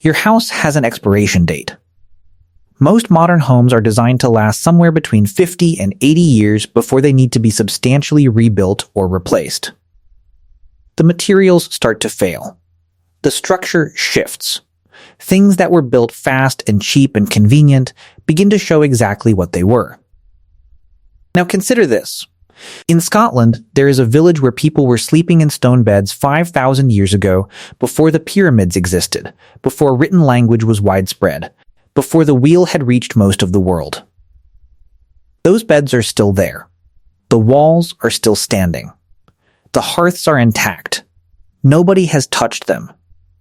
Your house has an expiration date. Most modern homes are designed to last somewhere between 50 and 80 years before they need to be substantially rebuilt or replaced. The materials start to fail. The structure shifts. Things that were built fast and cheap and convenient begin to show exactly what they were. Now consider this. In Scotland, there is a village where people were sleeping in stone beds 5,000 years ago, before the pyramids existed, before written language was widespread, before the wheel had reached most of the world. Those beds are still there. The walls are still standing. The hearths are intact. Nobody has touched them.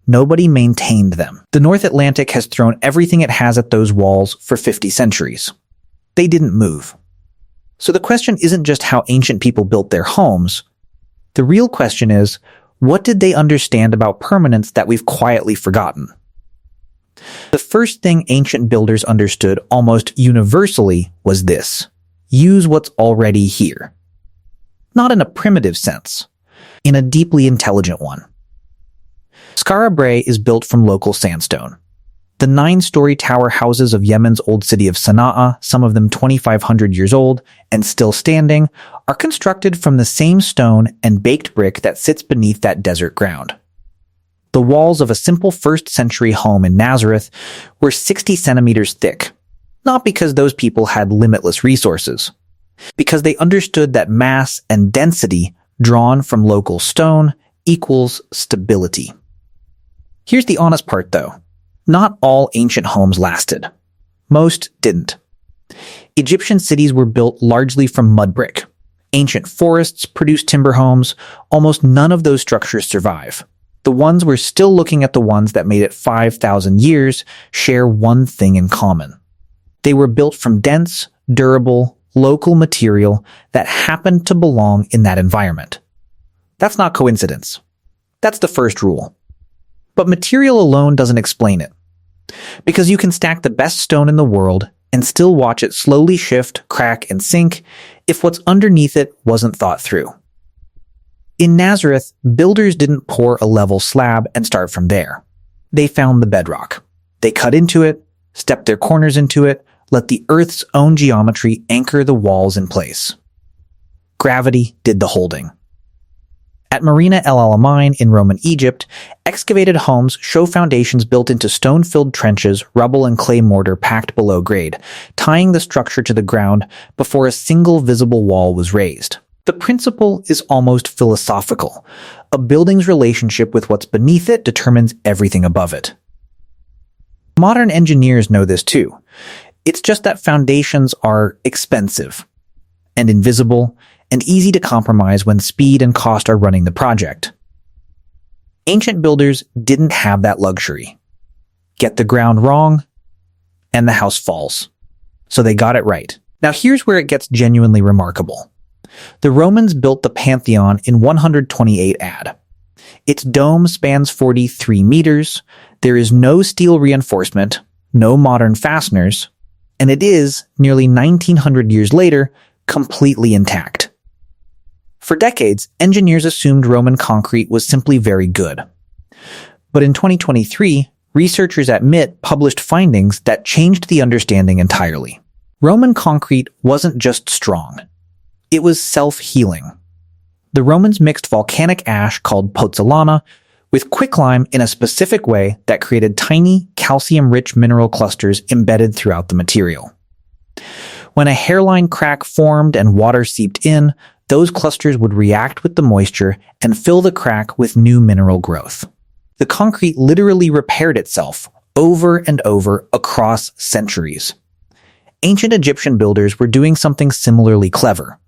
Nobody maintained them. The North Atlantic has thrown everything it has at those walls for 50 centuries. They didn't move. So the question isn't just how ancient people built their homes. The real question is, what did they understand about permanence that we've quietly forgotten? The first thing ancient builders understood almost universally was this: use what's already here. Not in a primitive sense, in a deeply intelligent one. Skara Brae is built from local sandstone. The 9-story tower houses of Yemen's old city of Sana'a, some of them 2,500 years old and still standing, are constructed from the same stone and baked brick that sits beneath that desert ground. The walls of a simple 1st century home in Nazareth were 60 centimeters thick, not because those people had limitless resources, because they understood that mass and density drawn from local stone equals stability. Here's the honest part, though. Not all ancient homes lasted. Most didn't. Egyptian cities were built largely from mud brick. Ancient forests produced timber homes. Almost none of those structures survive. The ones we're still looking at, the ones that made it 5,000 years, share one thing in common. They were built from dense, durable, local material that happened to belong in that environment. That's not coincidence. That's the first rule. But material alone doesn't explain it. Because you can stack the best stone in the world and still watch it slowly shift, crack, and sink if what's underneath it wasn't thought through. In Nazareth, builders didn't pour a level slab and start from there. They found the bedrock. They cut into it, stepped their corners into it, let the earth's own geometry anchor the walls in place. Gravity did the holding. At Marina El Alamein in Roman Egypt, excavated homes show foundations built into stone-filled trenches, rubble and clay mortar packed below grade, tying the structure to the ground before a single visible wall was raised. The principle is almost philosophical. A building's relationship with what's beneath it determines everything above it. Modern engineers know this too. It's just that foundations are expensive and invisible and easy to compromise when speed and cost are running the project. Ancient builders didn't have that luxury. Get the ground wrong, and the house falls. So they got it right. Now here's where it gets genuinely remarkable. The Romans built the Pantheon in 128 AD. Its dome spans 43 meters, there is no steel reinforcement, no modern fasteners, and it is, nearly 1,900 years later, completely intact. For decades, engineers assumed Roman concrete was simply very good. But in 2023, researchers at MIT published findings that changed the understanding entirely. Roman concrete wasn't just strong. It was self-healing. The Romans mixed volcanic ash called pozzolana with quicklime in a specific way that created tiny, calcium-rich mineral clusters embedded throughout the material. When a hairline crack formed and water seeped in, those clusters would react with the moisture and fill the crack with new mineral growth. The concrete literally repaired itself over and over across centuries. Ancient Egyptian builders were doing something similarly clever.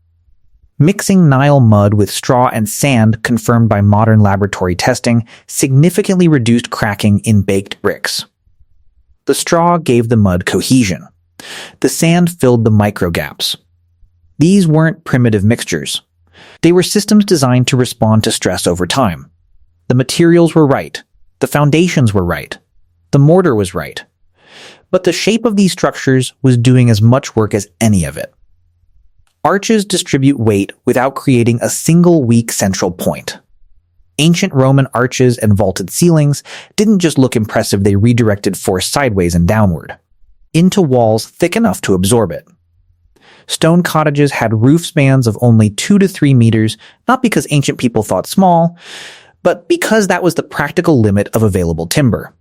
Mixing Nile mud with straw and sand, confirmed by modern laboratory testing, significantly reduced cracking in baked bricks. The straw gave the mud cohesion. The sand filled the microgaps. These weren't primitive mixtures. They were systems designed to respond to stress over time. The materials were right. The foundations were right. The mortar was right. But the shape of these structures was doing as much work as any of it. Arches distribute weight without creating a single weak central point. Ancient Roman arches and vaulted ceilings didn't just look impressive, they redirected force sideways and downward, into walls thick enough to absorb it. Stone cottages had roof spans of only 2 to 3 meters, not because ancient people thought small, but because that was the practical limit of available timber.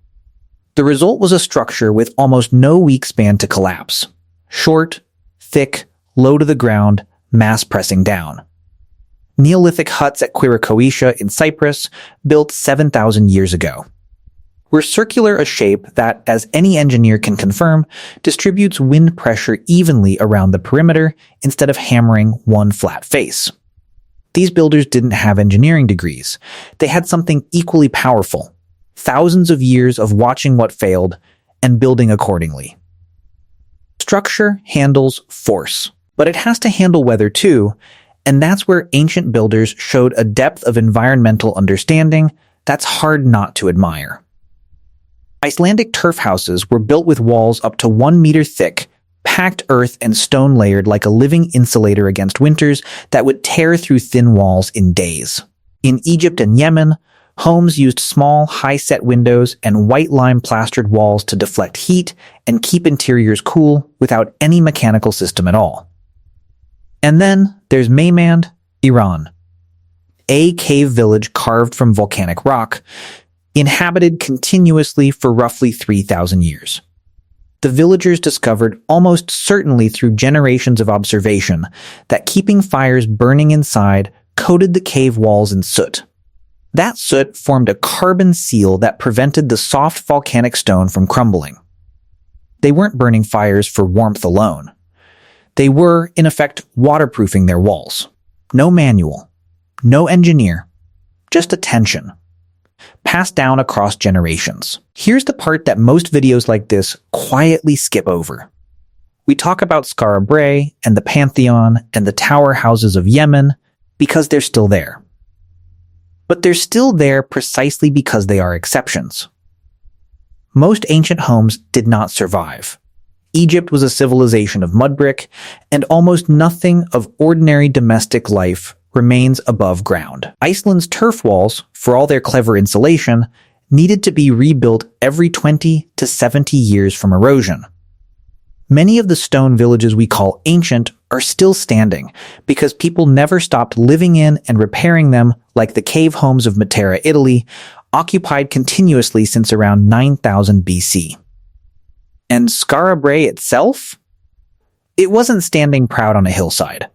The result was a structure with almost no weak span to collapse. Short, thick, low to the ground, mass pressing down. Neolithic huts at Quiricoetia in Cyprus, built 7,000 years ago, were circular, a shape that, as any engineer can confirm, distributes wind pressure evenly around the perimeter instead of hammering one flat face. These builders didn't have engineering degrees. They had something equally powerful: thousands of years of watching what failed and building accordingly. Structure handles force, but it has to handle weather too, and that's where ancient builders showed a depth of environmental understanding that's hard not to admire. Icelandic turf houses were built with walls up to 1 meter thick, packed earth and stone layered like a living insulator against winters that would tear through thin walls in days. In Egypt and Yemen, homes used small, high-set windows and white lime plastered walls to deflect heat and keep interiors cool without any mechanical system at all. And then there's Maymand, Iran. A cave village carved from volcanic rock, inhabited continuously for roughly 3,000 years. The villagers discovered, almost certainly through generations of observation, that keeping fires burning inside coated the cave walls in soot. That soot formed a carbon seal that prevented the soft volcanic stone from crumbling. They weren't burning fires for warmth alone. They were, in effect, waterproofing their walls. No manual, no engineer, just attention, passed down across generations. Here's the part that most videos like this quietly skip over. We talk about Skara Brae and the Pantheon and the tower houses of Yemen because they're still there. But they're still there precisely because they are exceptions. Most ancient homes did not survive. Egypt was a civilization of mud brick, and almost nothing of ordinary domestic life remains above ground. Iceland's turf walls, for all their clever insulation, needed to be rebuilt every 20 to 70 years from erosion. Many of the stone villages we call ancient are still standing because people never stopped living in and repairing them, like the cave homes of Matera, Italy, occupied continuously since around 9000 BC. And Skara Brae itself? It wasn't standing proud on a hillside.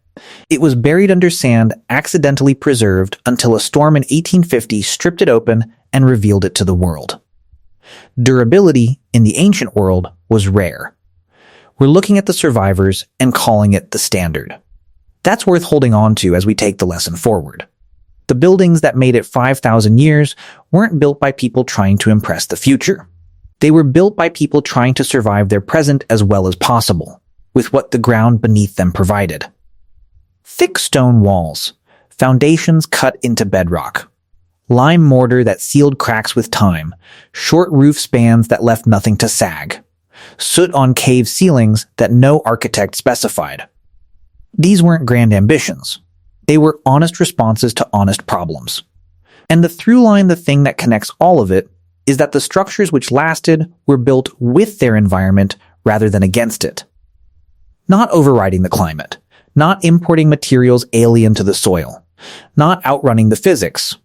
It was buried under sand, accidentally preserved until a storm in 1850 stripped it open and revealed it to the world. Durability in the ancient world was rare. We're looking at the survivors and calling it the standard. That's worth holding on to as we take the lesson forward. The buildings that made it 5,000 years weren't built by people trying to impress the future. They were built by people trying to survive their present as well as possible, with what the ground beneath them provided. Thick stone walls, foundations cut into bedrock, lime mortar that sealed cracks with time, short roof spans that left nothing to sag, soot on cave ceilings that no architect specified. These weren't grand ambitions. They were honest responses to honest problems. And the through line, the thing that connects all of it, is that the structures which lasted were built with their environment rather than against it. Not overriding the climate, not importing materials alien to the soil, not outrunning the physics.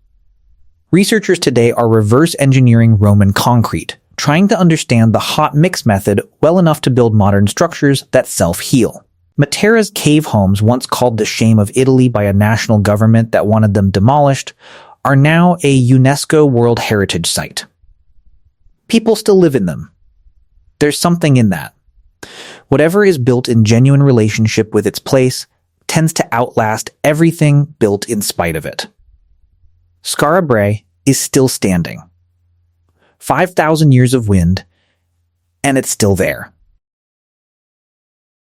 Researchers today are reverse engineering Roman concrete, trying to understand the hot mix method well enough to build modern structures that self-heal. Matera's cave homes, once called the shame of Italy by a national government that wanted them demolished, are now a UNESCO World Heritage Site. People still live in them. There's something in that. Whatever is built in genuine relationship with its place tends to outlast everything built in spite of it. Skara Brae is still standing. 5,000 years of wind, and it's still there.